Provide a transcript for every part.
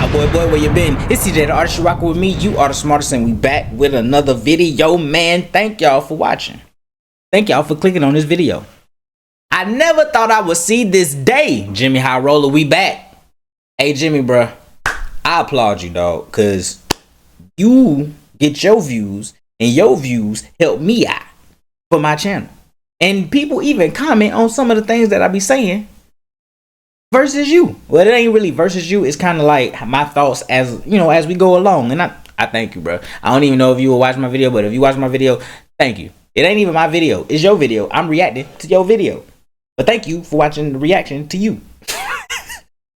Boy, where you been? It's TeeJay, the artist. You rockin' with me. You are the smartest, and we back with another video, man. Thank y'all for watching. Thank y'all for clicking on this video. I never thought I would see this day. Jimmy High Roller, we back. Hey, Jimmy, bruh, I applaud you, dog, because you get your views, and your views help me out for my channel. And people even comment on some of the things that I be saying versus you. Well, it ain't really versus you. It's kind of like my thoughts as, you know, as we go along. And I thank you, bro. I don't even know if you will watch my video, but if you watch my video, thank you. It ain't even my video. It's your video. I'm reacting to your video. But thank you for watching the reaction to you.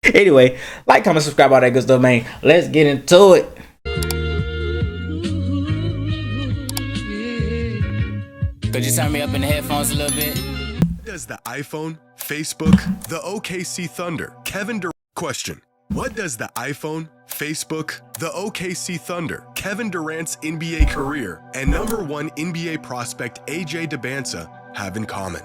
Anyway, like, comment, subscribe, all that good stuff, man. Let's get into it. Could you turn me up in the headphones a little bit? Does the iPhone, Facebook, the OKC Thunder, Kevin Durant question? What does the iPhone, Facebook, the OKC Thunder, Kevin Durant's NBA career, and #1 NBA prospect AJ Debinsa have in common?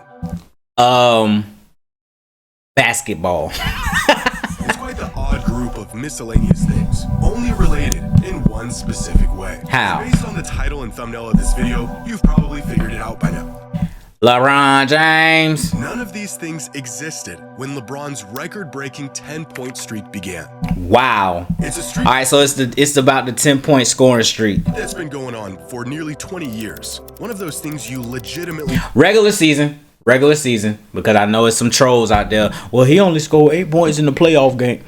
Basketball. It's quite the odd group of miscellaneous things, only related in one specific way. How? Based on the title and thumbnail of this video, you've probably figured it out by now. LeBron James. None of these things existed when LeBron's record-breaking 10-point streak began. Wow. It's a streak. All right, so it's about the 10-point scoring streak. That's been going on for nearly 20 years. One of those things you legitimately... Regular season, because I know it's some trolls out there. Well, he only scored 8 points in the playoff game.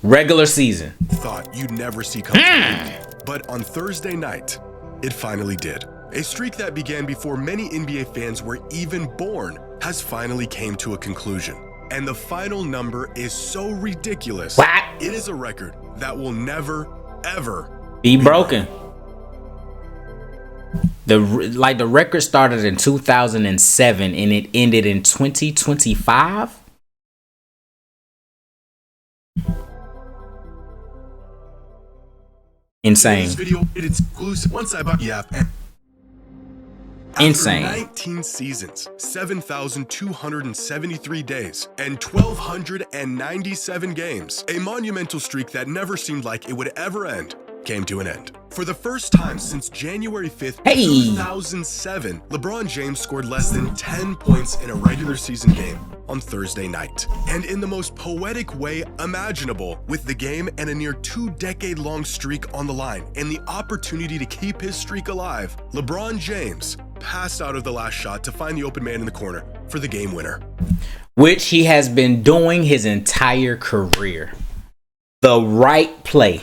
Regular season. Thought you'd never see come true. But on Thursday night, it finally did. A streak that began before many NBA fans were even born has finally came to a conclusion. And the final number is so ridiculous. What? It is a record that will never, ever be broken. The record started in 2007 and it ended in 2025. Insane. This video, it's exclusive. Once I bought insane. After 19 seasons, 7,273 days, and 1,297 games, a monumental streak that never seemed like it would ever end came to an end. For the first time since January 5th, 2007, LeBron James scored less than 10 points in a regular season game on Thursday night. And in the most poetic way imaginable, with the game and a near 2-decade-long streak on the line and the opportunity to keep his streak alive, LeBron James passed out of the last shot to find the open man in the corner for the game winner. Which he has been doing his entire career. The right play.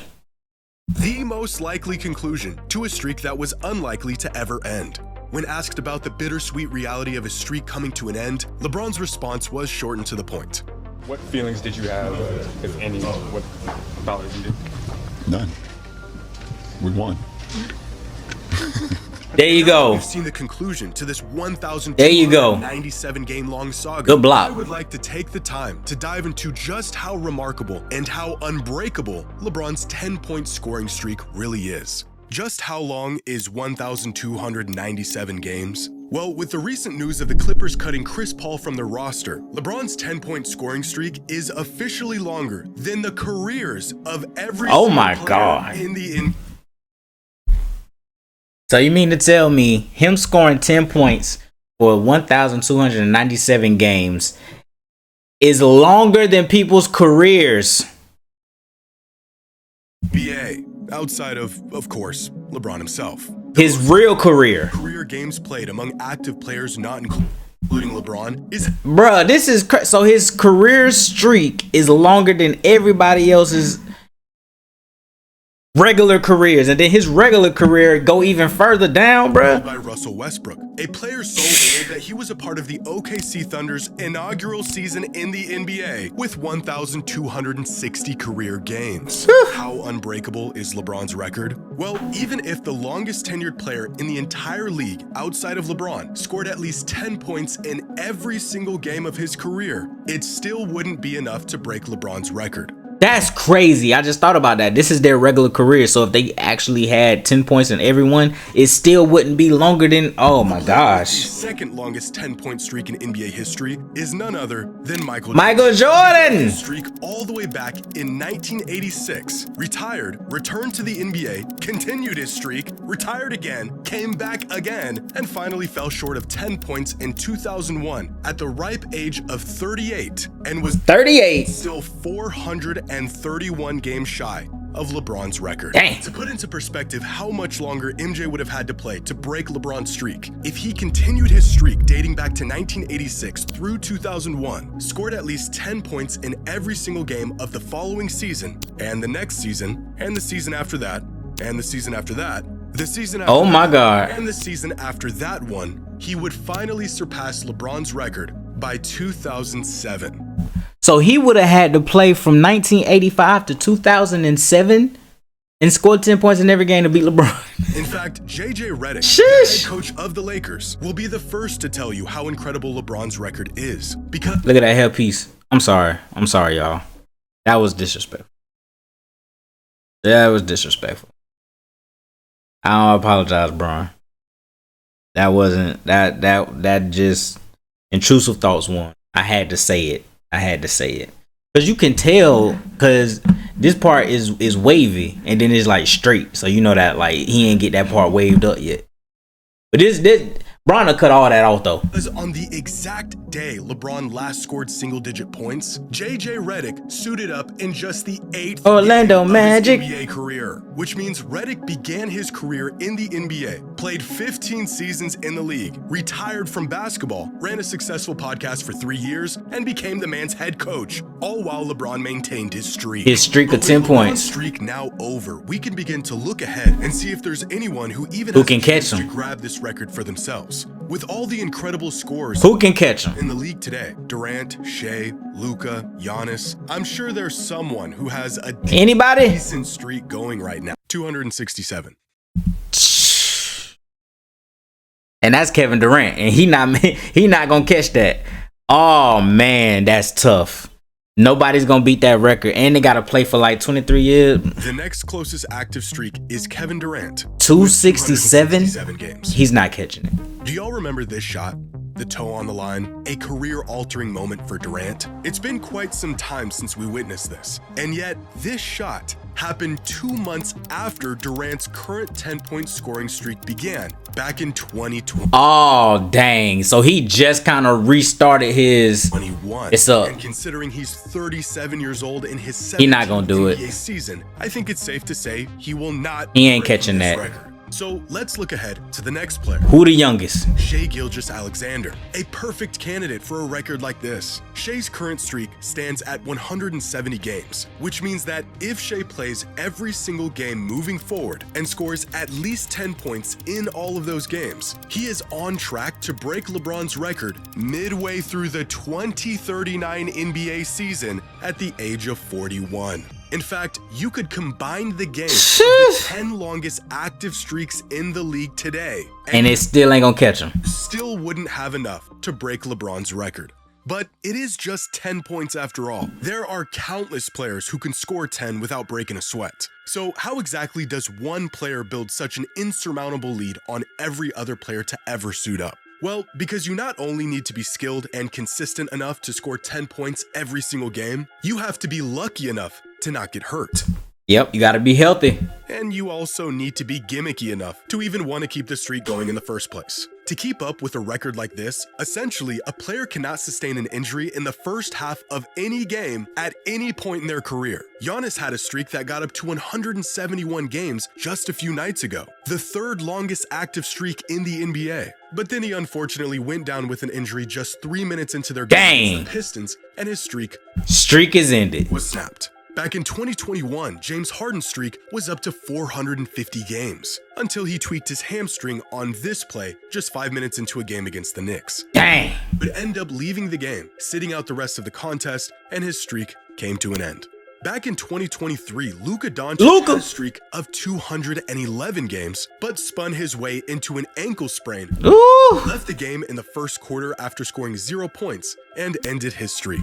The most likely conclusion to a streak that was unlikely to ever end. When asked about the bittersweet reality of his streak coming to an end, LeBron's response was short and to the point. What feelings did you have, if any, what about it you did? None. We won. There you go. We've seen the conclusion to this 1,297 game long saga. Good block. I would like to take the time to dive into just how remarkable and how unbreakable LeBron's 10-point scoring streak really is. Just how long is 1,297 games? Well, with the recent news of the Clippers cutting Chris Paul from their roster, LeBron's 10-point scoring streak is officially longer than the careers of every oh my player God. in the So you mean to tell me him scoring 10 points for 1,297 games is longer than people's careers? NBA, outside of course, LeBron himself. His real career. Career games played among active players not including LeBron is... Bruh, this is... So his career streak is longer than everybody else's regular careers, and then his regular career go even further down, bruh. By Russell Westbrook, a player so old that he was a part of the OKC Thunder's inaugural season in the NBA with 1,260 career games. How unbreakable is LeBron's record? Well, even if the longest tenured player in the entire league outside of LeBron scored at least 10 points in every single game of his career, it still wouldn't be enough to break LeBron's record. That's crazy. I just thought about that. This is their regular career. So if they actually had 10 points in every one, it still wouldn't be longer than, oh my gosh. The second longest 10-point streak in NBA history is none other than Michael Jordan. His streak all the way back in 1986. Retired, returned to the NBA, continued his streak, retired again, came back again, and finally fell short of 10 points in 2001 at the ripe age of 38 and was 38. Still 431 games shy of LeBron's record. Dang. To put into perspective how much longer MJ would have had to play to break LeBron's streak, if he continued his streak dating back to 1986 through 2001, scored at least 10 points in every single game of the following season, and the next season, and the season after that, and the season after that, the season after God. And the season after that one, he would finally surpass LeBron's record by 2007. So he would have had to play from 1985 to 2007 and score 10 points in every game to beat LeBron. In fact, TeeJay Redick, Sheesh. head coach of the Lakers, will be the first to tell you how incredible LeBron's record is. Because Look at that headpiece. I'm sorry, y'all. That was disrespectful. That was disrespectful. I don't apologize, Bron. That wasn't that just intrusive thoughts won. I had to say it. Because you can tell, because this part is wavy and then it's like straight. So you know that like he ain't get that part waved up yet. But this Bron cut all that off though. Because on the exact day LeBron last scored single-digit points, TeeJay Redick suited up in just the 8th Orlando game Magic of his NBA career, which means Redick began his career in the NBA, played 15 seasons in the league, retired from basketball, ran a successful podcast for 3 years, and became the man's head coach, all while LeBron maintained his streak. His streak of 10 points. Streak now over, we can begin to look ahead and see if there's anyone who even can catch him to grab this record for themselves. With all the incredible scores who can catch him in the league today, Durant, Shea, Luka, Giannis, I'm sure there's someone who has a decent streak going right now. 267. And that's Kevin Durant, and he not gonna catch that. Oh man, that's tough. Nobody's gonna beat that record, and they gotta play for like 23 years. The next closest active streak is Kevin Durant. 267 games. He's not catching it. Do y'all remember this shot? The toe on the line, a career-altering moment for Durant. It's been quite some time since we witnessed this, and yet this shot happened 2 months after Durant's current 10-point scoring streak began, back in 2020. Oh, dang. So he just kind of restarted his 21. It's up. And considering he's 37 years old in his 17th He not gonna do it. NBA season, I think it's safe to say he will not. He ain't catching that. Record. So let's look ahead to the next player. Who the youngest? Shai Gilgeous-Alexander, a perfect candidate for a record like this. Shai's current streak stands at 170 games, which means that if Shai plays every single game moving forward and scores at least 10 points in all of those games, he is on track to break LeBron's record midway through the 2039 NBA season at the age of 41. In fact, you could combine the games of the 10 longest active streaks in the league today, and it still ain't gonna catch him. Still wouldn't have enough to break LeBron's record. But it is just 10 points after all. There are countless players who can score 10 without breaking a sweat. So how exactly does one player build such an insurmountable lead on every other player to ever suit up? Well, because you not only need to be skilled and consistent enough to score 10 points every single game, you have to be lucky enough to not get hurt. Yep, you gotta be healthy. And you also need to be gimmicky enough to even want to keep the streak going in the first place. To keep up with a record like this, essentially, a player cannot sustain an injury in the first half of any game at any point in their career. Giannis had a streak that got up to 171 games just a few nights ago, the third longest active streak in the NBA. But then he unfortunately went down with an injury just 3 minutes into their game against the Pistons, and his streak is ended. Was snapped. Back in 2021, James Harden's streak was up to 450 games, until he tweaked his hamstring on this play just 5 minutes into a game against the Knicks. Dang. But ended up leaving the game, sitting out the rest of the contest, and his streak came to an end. Back in 2023, Luka Doncic had a streak of 211 games, but spun his way into an ankle sprain, left the game in the first quarter after scoring 0 points, and ended his streak.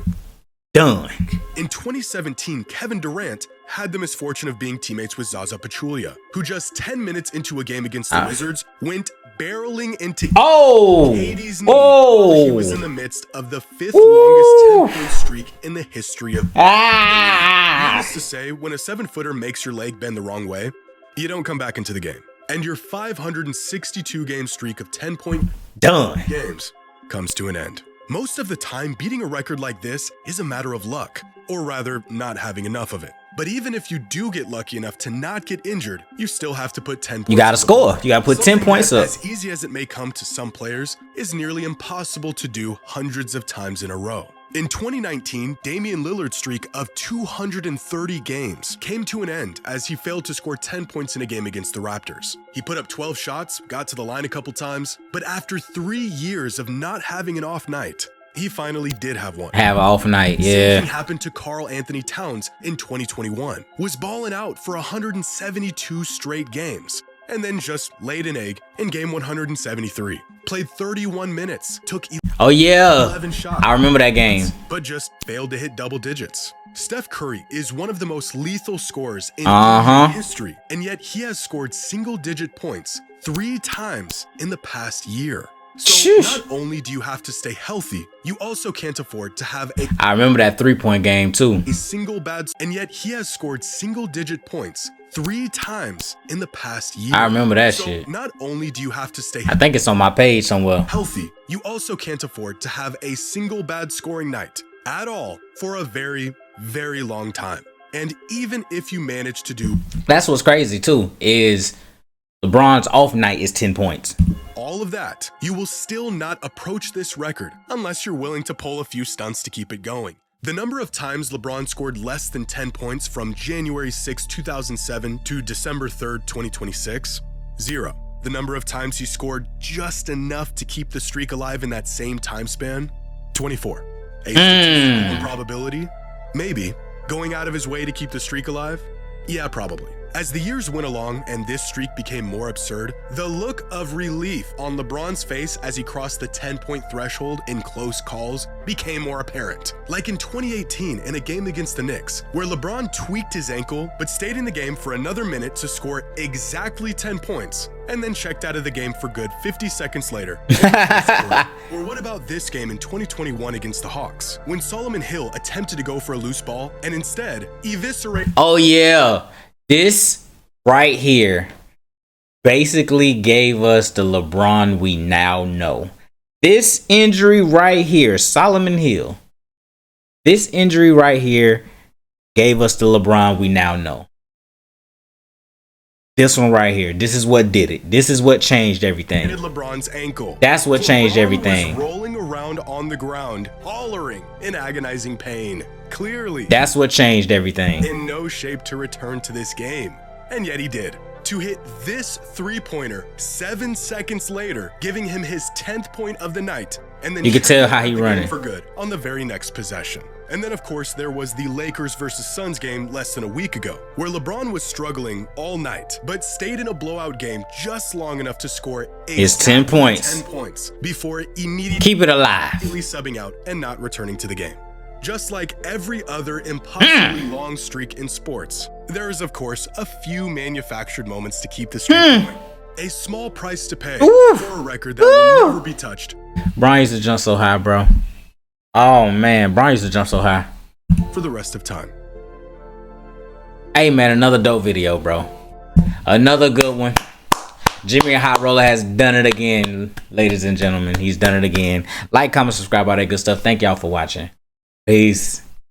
Done. In 2017, Kevin Durant had the misfortune of being teammates with Zaza Pachulia, who just 10 minutes into a game against the Wizards went barreling into KD's knee while he was in the midst of the 5th longest 10-point streak in the history of Needless to say, when a 7-footer makes your leg bend the wrong way, you don't come back into the game. And your 562-game streak of 10-point games comes to an end. Most of the time, beating a record like this is a matter of luck, or rather, not having enough of it. But even if you do get lucky enough to not get injured, you still have to put 10 points. You gotta score. You gotta put 10 points up. As easy as it may come to some players, is nearly impossible to do hundreds of times in a row. In 2019, Damian Lillard's streak of 230 games came to an end as he failed to score 10 points in a game against the Raptors. He put up 12 shots, got to the line a couple times, but after 3 years of not having an off night, he finally did have one. Have an off night, yeah. Same thing happened to Karl Anthony Towns in 2021. Was balling out for 172 straight games, and then just laid an egg in game 173. Played 31 minutes, took 11 shots. I remember that game. But just failed to hit double digits. Steph Curry is one of the most lethal scorers in history, and yet he has scored single-digit points 3 times in the past year. So not only do you have to stay healthy, you also can't afford to have I remember that 3-point game too. And yet he has scored single-digit points 3 times in the past year. I remember that shit. Not only do you have to stay I think it's on my page somewhere. healthy, you also can't afford to have a single bad scoring night at all for a very, very long time. And even if you manage to do that's what's crazy too, is LeBron's off night is 10 points. All of that, you will still not approach this record unless you're willing to pull a few stunts to keep it going. The number of times LeBron scored less than 10 points from January 6, 2007 to December 3rd, 2026, 0. The number of times he scored just enough to keep the streak alive in that same time span, 24. A statistical probability? Maybe. Going out of his way to keep the streak alive? Yeah, probably. As the years went along and this streak became more absurd, the look of relief on LeBron's face as he crossed the 10-point threshold in close calls became more apparent. Like in 2018 in a game against the Knicks, where LeBron tweaked his ankle but stayed in the game for another minute to score exactly 10 points, and then checked out of the game for good 50 seconds later. Or what about this game in 2021 against the Hawks, when Solomon Hill attempted to go for a loose ball and instead eviscerated. Oh yeah. This right here basically gave us the LeBron we now know. This injury right here, Solomon Hill. This injury right here gave us the LeBron we now know. This one right here. This is what did it. This is what changed everything. LeBron's ankle. That's what changed everything. Was rolling around on the ground, hollering in agonizing pain. Clearly, that's what changed everything. In no shape to return to this game. And yet he did. To hit this 3-pointer 7 seconds later, giving him his 10th point of the night. And then you could tell how he running for good on the very next possession. And then, of course, there was the Lakers versus Suns game less than a week ago, where LeBron was struggling all night, but stayed in a blowout game just long enough to score his 10 points. 10 points before immediately keep it alive, subbing out and not returning to the game. Just like every other impossibly long streak in sports, there is, of course, a few manufactured moments to keep the streak going. A small price to pay for a record that will never be touched. Brian used to jump so high, bro. Oh man, Brian used to jump so high. For the rest of time. Hey man, another dope video, bro. Another good one. Jimmy Hot Roller has done it again, ladies and gentlemen. He's done it again. Like, comment, subscribe, all that good stuff. Thank y'all for watching. Peace.